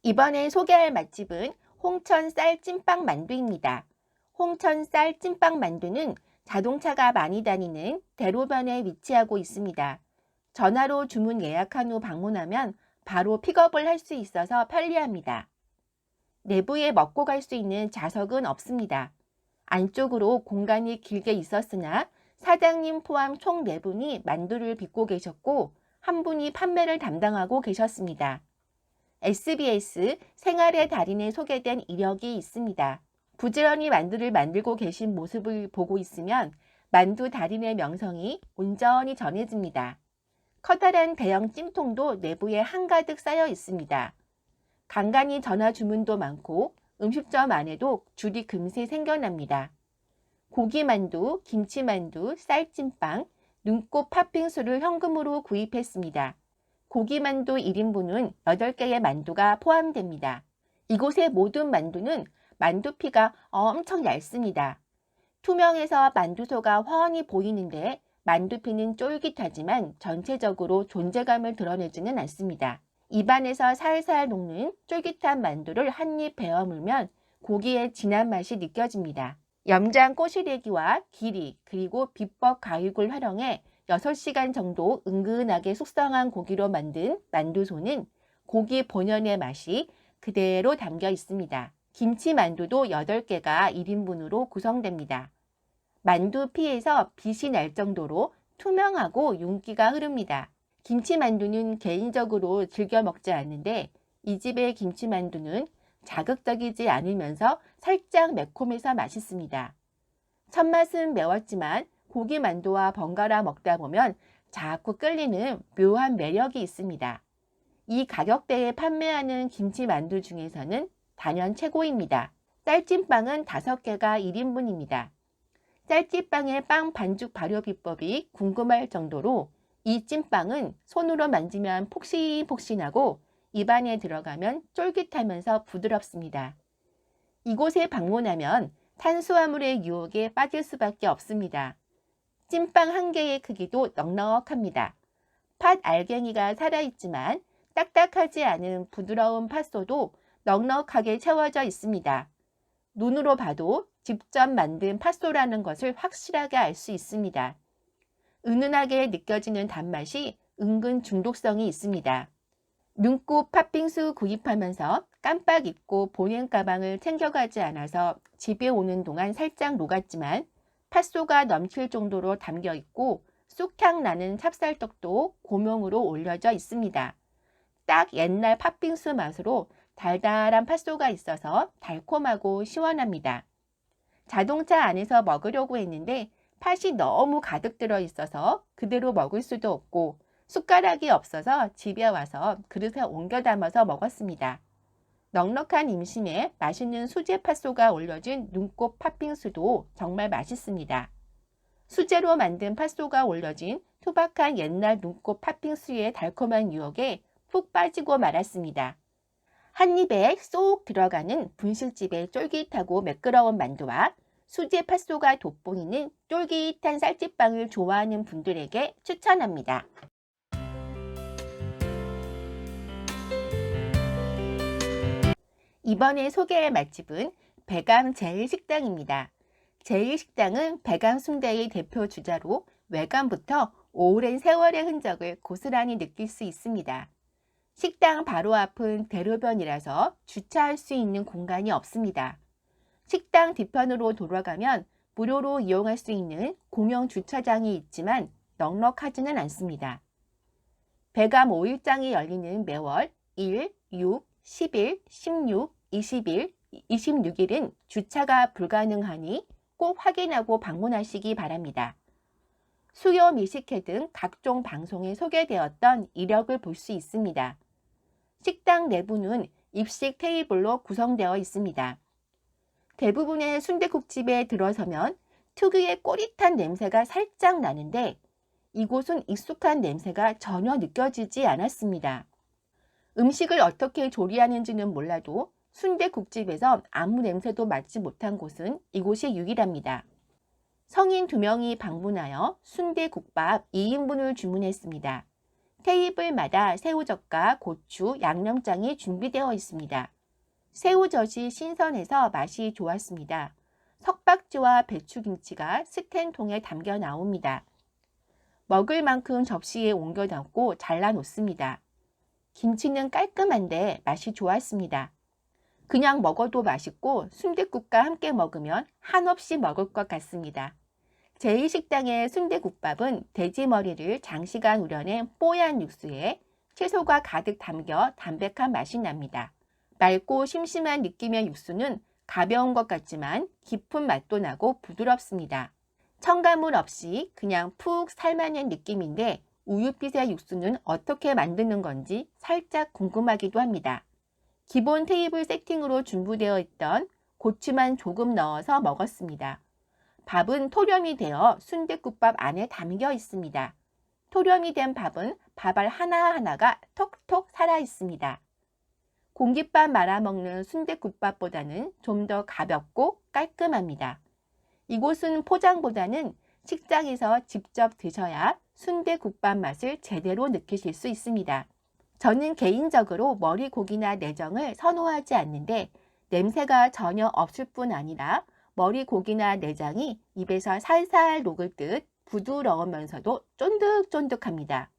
이번에 소개할 맛집은 홍천 쌀 찐빵 만두입니다. 홍천 쌀 찐빵 만두는 자동차가 많이 다니는 대로변에 위치하고 있습니다. 전화로 주문 예약한 후 방문하면 바로 픽업을 할 수 있어서 편리합니다. 내부에 먹고 갈 수 있는 좌석은 없습니다. 안쪽으로 공간이 길게 있었으나 사장님 포함 총 4분이 만두를 빚고 계셨고 한 분이 판매를 담당하고 계셨습니다. SBS 생활의 달인에 소개된 이력이 있습니다. 부지런히 만두를 만들고 계신 모습을 보고 있으면 만두 달인의 명성이 온전히 전해집니다. 커다란 대형 찜통도 내부에 한가득 쌓여 있습니다. 간간히 전화 주문도 많고 음식점 안에도 줄이 금세 생겨납니다. 고기만두, 김치만두, 쌀찐빵, 눈꽃 팥빙수를 현금으로 구입했습니다. 고기만두 1인분은 8개의 만두가 포함됩니다. 이곳의 모든 만두는 만두피가 엄청 얇습니다. 투명해서 만두소가 훤히 보이는데 만두피는 쫄깃하지만 전체적으로 존재감을 드러내지는 않습니다. 입안에서 살살 녹는 쫄깃한 만두를 한 입 베어 물면 고기의 진한 맛이 느껴집니다. 염장 꼬시래기와 기리 그리고 비법 가육을 활용해 6시간 정도 은근하게 숙성한 고기로 만든 만두소는 고기 본연의 맛이 그대로 담겨 있습니다. 김치만두도 8개가 1인분으로 구성됩니다. 만두피에서 빛이 날 정도로 투명하고 윤기가 흐릅니다. 김치만두는 개인적으로 즐겨 먹지 않는데 이 집의 김치만두는 자극적이지 않으면서 살짝 매콤해서 맛있습니다. 첫맛은 매웠지만 고기만두와 번갈아 먹다 보면 자꾸 끌리는 묘한 매력이 있습니다. 이 가격대에 판매하는 김치만두 중에서는 단연 최고입니다. 쌀찐빵은 5개가 1인분입니다. 쌀찐빵의 빵 반죽 발효 비법이 궁금할 정도로 이 찐빵은 손으로 만지면 폭신폭신하고 입안에 들어가면 쫄깃하면서 부드럽습니다. 이곳에 방문하면 탄수화물의 유혹에 빠질 수밖에 없습니다. 찐빵 한 개의 크기도 넉넉합니다. 팥 알갱이가 살아있지만 딱딱하지 않은 부드러운 팥소도 넉넉하게 채워져 있습니다. 눈으로 봐도 직접 만든 팥소라는 것을 확실하게 알 수 있습니다. 은은하게 느껴지는 단맛이 은근 중독성이 있습니다. 눈꽃 팥빙수 구입하면서 깜빡 잊고 보냉 가방을 챙겨가지 않아서 집에 오는 동안 살짝 녹았지만 팥소가 넘칠 정도로 담겨 있고 쑥향 나는 찹쌀떡도 고명으로 올려져 있습니다. 딱 옛날 팥빙수 맛으로 달달한 팥소가 있어서 달콤하고 시원합니다. 자동차 안에서 먹으려고 했는데 팥이 너무 가득 들어 있어서 그대로 먹을 수도 없고 숟가락이 없어서 집에 와서 그릇에 옮겨 담아서 먹었습니다. 넉넉한 임심에 맛있는 수제 팥소가 올려진 눈꽃 팥빙수도 정말 맛있습니다. 수제로 만든 팥소가 올려진 투박한 옛날 눈꽃 팥빙수의 달콤한 유혹에 푹 빠지고 말았습니다. 한 입에 쏙 들어가는 분식집의 쫄깃하고 매끄러운 만두와 수제 팥소가 돋보이는 쫄깃한 쌀찐빵을 좋아하는 분들에게 추천합니다. 이번에 소개할 맛집은 배감 제일식당입니다. 제일식당은 배감 순대의 대표 주자로 외관부터 오랜 세월의 흔적을 고스란히 느낄 수 있습니다. 식당 바로 앞은 대로변이라서 주차할 수 있는 공간이 없습니다. 식당 뒤편으로 돌아가면 무료로 이용할 수 있는 공영 주차장이 있지만 넉넉하지는 않습니다. 배감 5일장이 열리는 매월 1, 6, 10일, 16, 20일, 26일은 주차가 불가능하니 꼭 확인하고 방문하시기 바랍니다. 수요 미식회 등 각종 방송에 소개되었던 이력을 볼 수 있습니다. 식당 내부는 입식 테이블로 구성되어 있습니다. 대부분의 순댓국집에 들어서면 특유의 꼬릿한 냄새가 살짝 나는데 이곳은 익숙한 냄새가 전혀 느껴지지 않았습니다. 음식을 어떻게 조리하는지는 몰라도 순댓국집에서 아무 냄새도 맡지 못한 곳은 이곳이 유일합니다. 성인 2명이 방문하여 순댓국밥 2인분을 주문했습니다. 테이블마다 새우젓과 고추, 양념장이 준비되어 있습니다. 새우젓이 신선해서 맛이 좋았습니다. 석박지와 배추김치가 스텐통에 담겨 나옵니다. 먹을 만큼 접시에 옮겨 담고 잘라 놓습니다. 김치는 깔끔한데 맛이 좋았습니다. 그냥 먹어도 맛있고 순댓국과 함께 먹으면 한없이 먹을 것 같습니다. 제2식당의 순댓국밥은 돼지머리를 장시간 우려낸 뽀얀 육수에 채소가 가득 담겨 담백한 맛이 납니다. 맑고 심심한 느낌의 육수는 가벼운 것 같지만 깊은 맛도 나고 부드럽습니다. 첨가물 없이 그냥 푹 삶아낸 느낌인데 우유빛의 육수는 어떻게 만드는 건지 살짝 궁금하기도 합니다. 기본 테이블 세팅으로 준비되어 있던 고추만 조금 넣어서 먹었습니다. 밥은 토렴이 되어 순댓국밥 안에 담겨 있습니다. 토렴이 된 밥은 밥알 하나하나가 톡톡 살아 있습니다. 공깃밥 말아먹는 순댓국밥보다는 좀 더 가볍고 깔끔합니다. 이곳은 포장보다는 식장에서 직접 드셔야 순댓국밥 맛을 제대로 느끼실 수 있습니다. 저는 개인적으로 머리고기나 내장을 선호하지 않는데 냄새가 전혀 없을 뿐 아니라 머리고기나 내장이 입에서 살살 녹을 듯 부드러우면서도 쫀득쫀득합니다.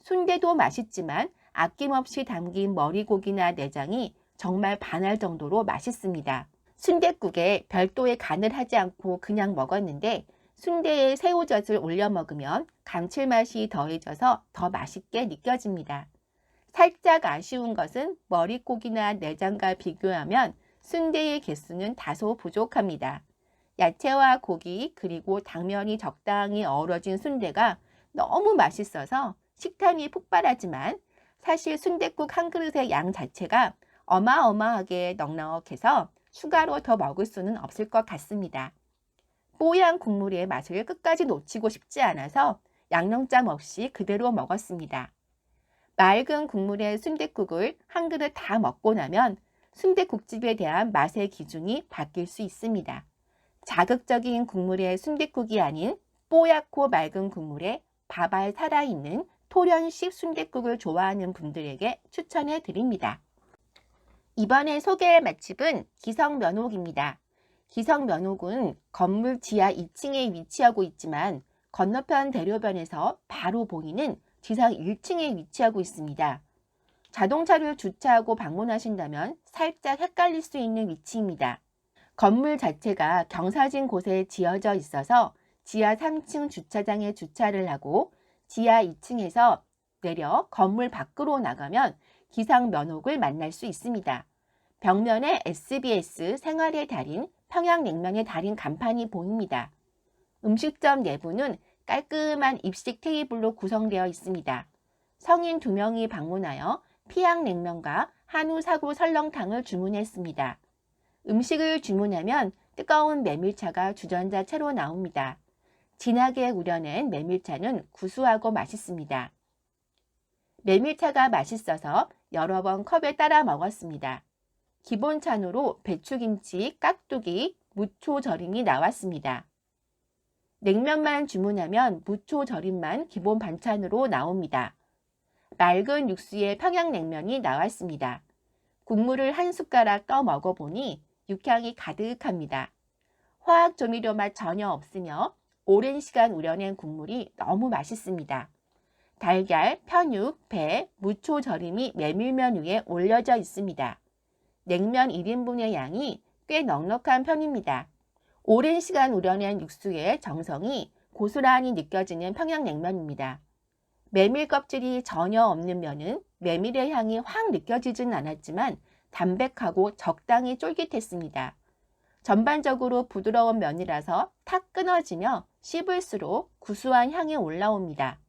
순대도 맛있지만 아낌없이 담긴 머리고기나 내장이 정말 반할 정도로 맛있습니다. 순댓국에 별도의 간을 하지 않고 그냥 먹었는데 순대에 새우젓을 올려 먹으면 감칠맛이 더해져서 더 맛있게 느껴집니다. 살짝 아쉬운 것은 머리고기나 내장과 비교하면 순대의 개수는 다소 부족합니다. 야채와 고기 그리고 당면이 적당히 어우러진 순대가 너무 맛있어서 식탐이 폭발하지만 사실 순댓국 한 그릇의 양 자체가 어마어마하게 넉넉해서 추가로 더 먹을 수는 없을 것 같습니다. 뽀얀 국물의 맛을 끝까지 놓치고 싶지 않아서 양념장 없이 그대로 먹었습니다. 맑은 국물의 순댓국을 한 그릇 다 먹고 나면 순댓국집에 대한 맛의 기준이 바뀔 수 있습니다. 자극적인 국물의 순댓국이 아닌 뽀얗고 맑은 국물에 밥알 살아있는 토련식 순댓국을 좋아하는 분들에게 추천해 드립니다. 이번에 소개할 맛집은 기성면옥입니다. 기성면옥은 건물 지하 2층에 위치하고 있지만 건너편 대로변에서 바로 보이는 지상 1층에 위치하고 있습니다. 자동차를 주차하고 방문하신다면 살짝 헷갈릴 수 있는 위치입니다. 건물 자체가 경사진 곳에 지어져 있어서 지하 3층 주차장에 주차를 하고 지하 2층에서 내려 건물 밖으로 나가면 기성면옥을 만날 수 있습니다. 벽면에 SBS 생활의 달인 평양냉면의 달인 간판이 보입니다. 음식점 내부는 깔끔한 입식 테이블로 구성되어 있습니다. 성인 2명이 방문하여 피양냉면과 한우 사구 설렁탕을 주문했습니다. 음식을 주문하면 뜨거운 메밀차가 주전자 채로 나옵니다. 진하게 우려낸 메밀차는 구수하고 맛있습니다. 메밀차가 맛있어서 여러 번 컵에 따라 먹었습니다. 기본 찬으로 배추김치, 깍두기, 무초 절임이 나왔습니다. 냉면만 주문하면 무초 절임만 기본 반찬으로 나옵니다. 맑은 육수에 평양냉면이 나왔습니다. 국물을 한 숟가락 떠 먹어보니 육향이 가득합니다. 화학 조미료 맛 전혀 없으며 오랜 시간 우려낸 국물이 너무 맛있습니다. 달걀, 편육, 배, 무초 절임이 메밀면 위에 올려져 있습니다. 냉면 1인분의 양이 꽤 넉넉한 편입니다. 오랜 시간 우려낸 육수의 정성이 고스란히 느껴지는 평양냉면입니다. 메밀 껍질이 전혀 없는 면은 메밀의 향이 확 느껴지진 않았지만 담백하고 적당히 쫄깃했습니다. 전반적으로 부드러운 면이라서 탁 끊어지며 씹을수록 구수한 향이 올라옵니다.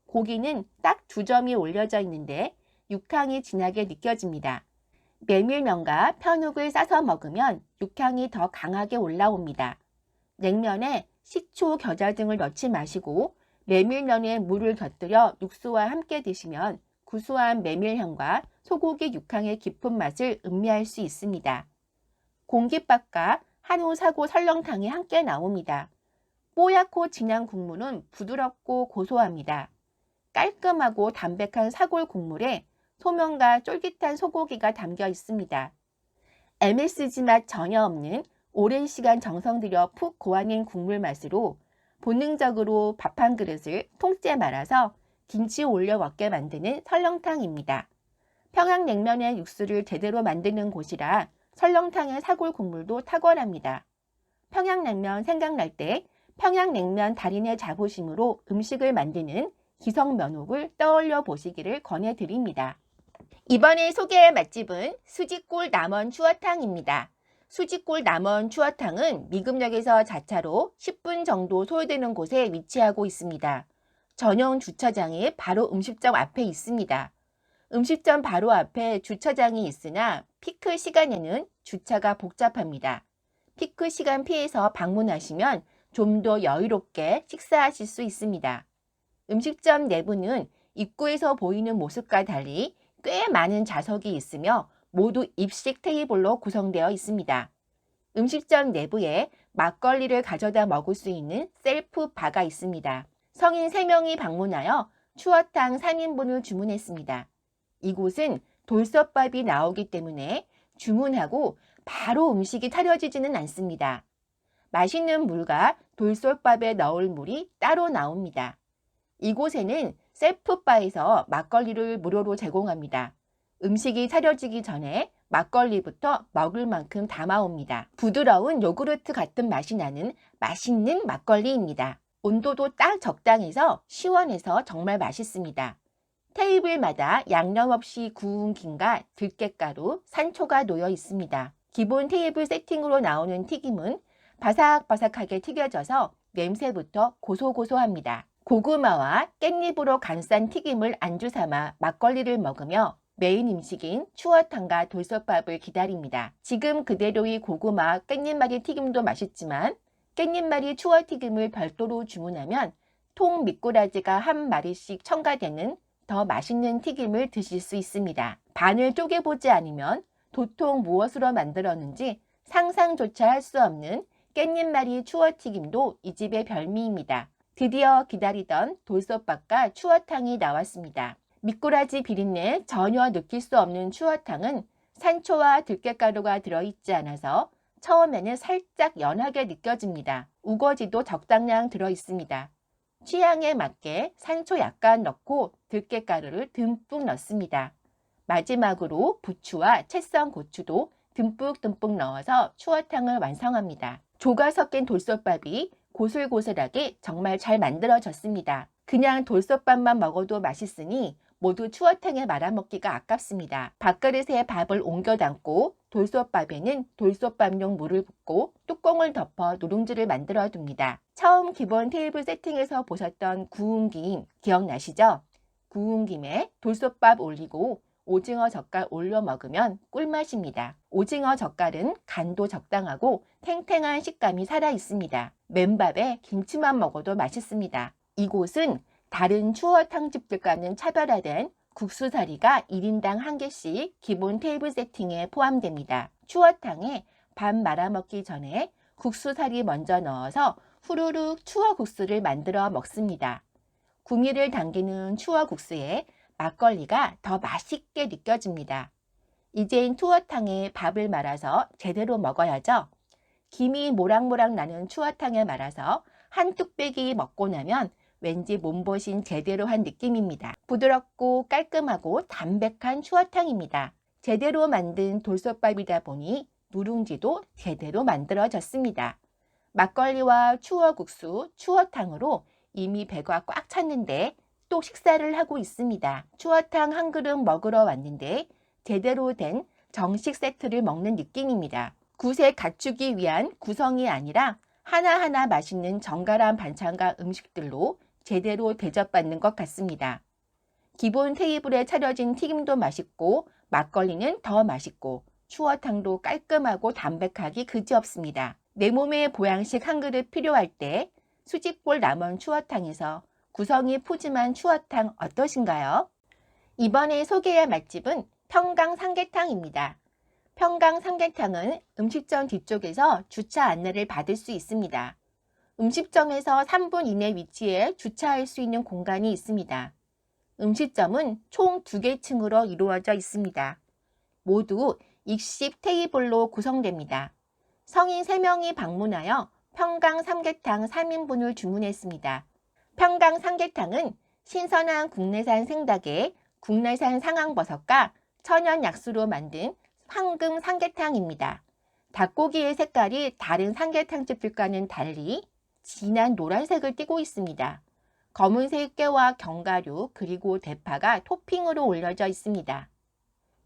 고기는 딱 2점이 올려져 있는데 육향이 진하게 느껴집니다. 메밀면과 편육을 싸서 먹으면 육향이 더 강하게 올라옵니다. 냉면에 식초, 겨자 등을 넣지 마시고 메밀면에 물을 곁들여 육수와 함께 드시면 구수한 메밀향과 소고기 육향의 깊은 맛을 음미할 수 있습니다. 공깃밥과 한우 사고 설렁탕이 함께 나옵니다. 뽀얗고 진한 국물은 부드럽고 고소합니다. 깔끔하고 담백한 사골 국물에 소면과 쫄깃한 소고기가 담겨 있습니다. MSG 맛 전혀 없는 오랜 시간 정성 들여 푹 고아낸 국물 맛으로 본능적으로 밥 한 그릇을 통째 말아서 김치 올려 먹게 만드는 설렁탕입니다. 평양냉면의 육수를 제대로 만드는 곳이라 설렁탕의 사골 국물도 탁월합니다. 평양냉면 생각날 때 평양냉면 달인의 자부심으로 음식을 만드는 기성면옥을 떠올려 보시기를 권해드립니다. 이번에 소개할 맛집은 수지골 남원 추어탕입니다. 수지골 남원 추어탕은 미금역에서 자차로 10분 정도 소요되는 곳에 위치하고 있습니다. 전용 주차장이 바로 음식점 앞에 있습니다. 음식점 바로 앞에 주차장이 있으나 피크 시간에는 주차가 복잡합니다. 피크 시간 피해서 방문하시면 좀 더 여유롭게 식사하실 수 있습니다. 음식점 내부는 입구에서 보이는 모습과 달리 꽤 많은 좌석이 있으며 모두 입식 테이블로 구성되어 있습니다. 음식점 내부에 막걸리를 가져다 먹을 수 있는 셀프 바가 있습니다. 성인 3명이 방문하여 추어탕 3인분을 주문했습니다. 이곳은 돌솥밥이 나오기 때문에 주문하고 바로 음식이 차려지지는 않습니다. 맛있는 물과 돌솥밥에 넣을 물이 따로 나옵니다. 이곳에는 셀프바에서 막걸리를 무료로 제공합니다. 음식이 차려지기 전에 막걸리부터 먹을 만큼 담아옵니다. 부드러운 요구르트 같은 맛이 나는 맛있는 막걸리입니다. 온도도 딱 적당해서 시원해서 정말 맛있습니다. 테이블마다 양념 없이 구운 김과 들깨가루, 산초가 놓여 있습니다. 기본 테이블 세팅으로 나오는 튀김은 바삭바삭하게 튀겨져서 냄새부터 고소고소합니다. 고구마와 깻잎으로 감싼 튀김을 안주 삼아 막걸리를 먹으며 메인 음식인 추어탕과 돌솥밥을 기다립니다. 지금 그대로의 고구마, 깻잎말이 튀김도 맛있지만 깻잎말이 추어튀김을 별도로 주문하면 통 미꾸라지가 한 마리씩 첨가되는 더 맛있는 튀김을 드실 수 있습니다. 반을 쪼개보지 않으면 도통 무엇으로 만들었는지 상상조차 할 수 없는 깻잎말이 추어튀김도 이 집의 별미입니다. 드디어 기다리던 돌솥밥과 추어탕이 나왔습니다. 미꾸라지 비린내 전혀 느낄 수 없는 추어탕은 산초와 들깨가루가 들어있지 않아서 처음에는 살짝 연하게 느껴집니다. 우거지도 적당량 들어있습니다. 취향에 맞게 산초 약간 넣고 들깨가루를 듬뿍 넣습니다. 마지막으로 부추와 채썬 고추도 듬뿍듬뿍 넣어서 추어탕을 완성합니다. 조가 섞인 돌솥밥이 고슬고슬하게 정말 잘 만들어졌습니다. 그냥 돌솥밥만 먹어도 맛있으니 모두 추어탕에 말아먹기가 아깝습니다. 밥그릇에 밥을 옮겨 담고 돌솥밥에는 돌솥밥용 물을 붓고 뚜껑을 덮어 누룽지를 만들어 둡니다. 처음 기본 테이블 세팅에서 보셨던 구운 김 기억나시죠? 구운 김에 돌솥밥 올리고 오징어 젓갈 올려 먹으면 꿀맛입니다. 오징어 젓갈은 간도 적당하고 탱탱한 식감이 살아 있습니다. 맨밥에 김치만 먹어도 맛있습니다. 이곳은 다른 추어탕집들과는 차별화된 국수사리가 1인당 1개씩 기본 테이블 세팅에 포함됩니다. 추어탕에 밥 말아먹기 전에 국수사리 먼저 넣어서 후루룩 추어국수를 만들어 먹습니다. 구미를 당기는 추어국수에 막걸리가 더 맛있게 느껴집니다. 이젠 추어탕에 밥을 말아서 제대로 먹어야죠. 김이 모락모락 나는 추어탕에 말아서 한 뚝배기 먹고 나면 왠지 몸보신 제대로 한 느낌입니다. 부드럽고 깔끔하고 담백한 추어탕입니다. 제대로 만든 돌솥밥이다 보니 누룽지도 제대로 만들어졌습니다. 막걸리와 추어국수, 추어탕으로 이미 배가 꽉 찼는데 또 식사를 하고 있습니다. 추어탕 한 그릇 먹으러 왔는데 제대로 된 정식 세트를 먹는 느낌입니다. 굿에 갖추기 위한 구성이 아니라 하나하나 맛있는 정갈한 반찬과 음식들로 제대로 대접받는 것 같습니다. 기본 테이블에 차려진 튀김도 맛있고 막걸리는 더 맛있고 추어탕도 깔끔하고 담백하기 그지없습니다. 내 몸의 보양식 한 그릇 필요할 때 수지골 남원 추어탕에서 구성이 푸짐한 추어탕 어떠신가요? 이번에 소개할 맛집은 평강 삼계탕입니다. 평강 삼계탕은 음식점 뒤쪽에서 주차 안내를 받을 수 있습니다. 음식점에서 3분 이내 위치에 주차할 수 있는 공간이 있습니다. 음식점은 총 2개 층으로 이루어져 있습니다. 모두 익식 테이블로 구성됩니다. 성인 3명이 방문하여 평강 삼계탕 3인분을 주문했습니다. 평강 삼계탕은 신선한 국내산 생닭에 국내산 상황버섯과 천연 약수로 만든 황금 삼계탕입니다. 닭고기의 색깔이 다른 삼계탕집들과는 달리 진한 노란색을 띠고 있습니다. 검은색 깨와 견과류 그리고 대파가 토핑으로 올려져 있습니다.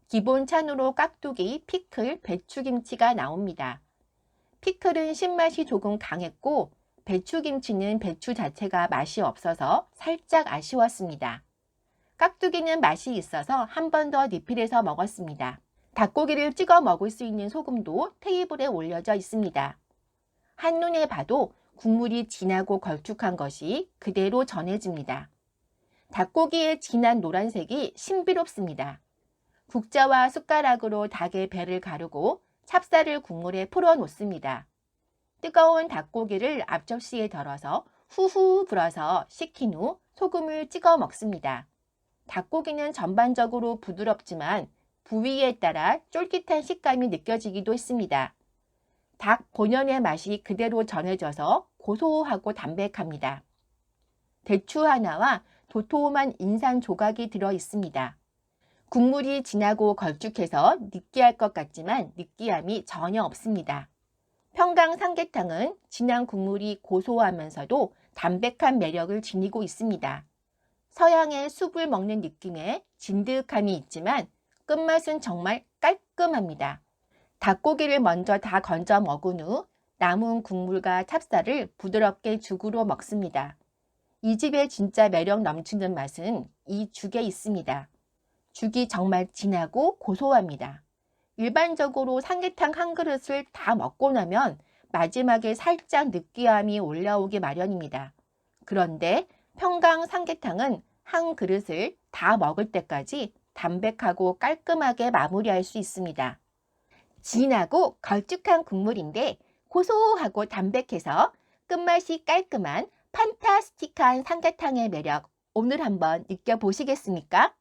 기본 찬으로 깍두기, 피클, 배추김치가 나옵니다. 피클은 신맛이 조금 강했고 배추김치는 배추 자체가 맛이 없어서 살짝 아쉬웠습니다. 깍두기는 맛이 있어서 한 번 더 리필해서 먹었습니다. 닭고기를 찍어 먹을 수 있는 소금도 테이블에 올려져 있습니다. 한눈에 봐도 국물이 진하고 걸쭉한 것이 그대로 전해집니다. 닭고기의 진한 노란색이 신비롭습니다. 국자와 숟가락으로 닭의 배를 가르고 찹쌀을 국물에 풀어 놓습니다. 뜨거운 닭고기를 앞접시에 덜어서 후후 불어서 식힌 후 소금을 찍어 먹습니다. 닭고기는 전반적으로 부드럽지만 부위에 따라 쫄깃한 식감이 느껴지기도 했습니다. 닭 본연의 맛이 그대로 전해져서 고소하고 담백합니다. 대추 하나와 도톰한 인삼 조각이 들어 있습니다. 국물이 진하고 걸쭉해서 느끼할 것 같지만 느끼함이 전혀 없습니다. 평강 삼계탕은 진한 국물이 고소하면서도 담백한 매력을 지니고 있습니다. 서양의 숲을 먹는 느낌에 진득함이 있지만 끝맛은 정말 깔끔합니다. 닭고기를 먼저 다 건져 먹은 후 남은 국물과 찹쌀을 부드럽게 죽으로 먹습니다. 이 집의 진짜 매력 넘치는 맛은 이 죽에 있습니다. 죽이 정말 진하고 고소합니다. 일반적으로 삼계탕 한 그릇을 다 먹고 나면 마지막에 살짝 느끼함이 올라오기 마련입니다. 그런데 평강 삼계탕은 한 그릇을 다 먹을 때까지 담백하고 깔끔하게 마무리할 수 있습니다. 진하고 걸쭉한 국물인데 고소하고 담백해서 끝맛이 깔끔한 판타스틱한 삼계탕의 매력 오늘 한번 느껴보시겠습니까?